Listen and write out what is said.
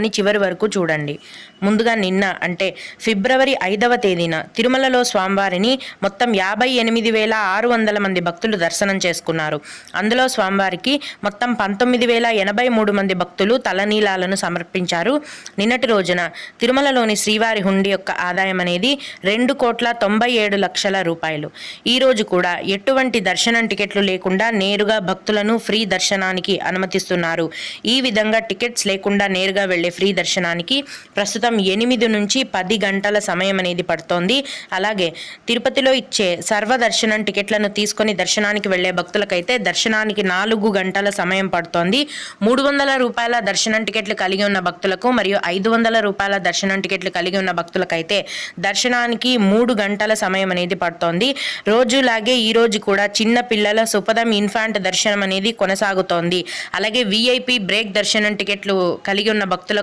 చివరి వరకు చూడండి. ముందుగా నిన్న అంటే ఫిబ్రవరి 5వ తేదీన తిరుమలలో స్వామివారిని మొత్తం 58,600 మంది భక్తులు దర్శనం చేసుకున్నారు. అందులో స్వామివారికి మొత్తం 19,083 మంది భక్తులు తలనీలాలను సమర్పించారు. నిన్నటి రోజున తిరుమలలోని శ్రీవారి హుండీ యొక్క ఆదాయం అనేది 2,97,00,000 రూపాయలు. ఈ రోజు కూడా ఎటువంటి దర్శనం టికెట్లు లేకుండా నేరుగా భక్తులను ఫ్రీ దర్శనానికి అనుమతిస్తున్నారు. ఈ విధంగా టికెట్స్ లేకుండా నేరుగా వెళ్లే ఫ్రీ దర్శనానికి ప్రస్తుతం 8 నుంచి 10 గంటల సమయం అనేది పడుతోంది. అలాగే తిరుపతిలో ఇచ్చే సర్వదర్శనం టికెట్లను తీసుకొని దర్శనానికి వెళ్లే భక్తులకైతే దర్శనానికి 4 గంటల సమయం పడుతోంది. 300 రూపాయల దర్శనం టికెట్లు కలిగి ఉన్న భక్తులకు మరియు 500 రూపాయల దర్శనం టికెట్లు కలిగి ఉన్న భక్తులకైతే దర్శనానికి 3 గంటల సమయం అనేది పడుతోంది. రోజులాగే ఈ రోజు కూడా చిన్న పిల్లల సుపదం ఇన్ఫాంట్ దర్శనం అనేది కొనసాగుతోంది. అలాగే విఐపి బ్రేక్ దర్శనం టికెట్లు కలిగి ఉన్న భక్తుల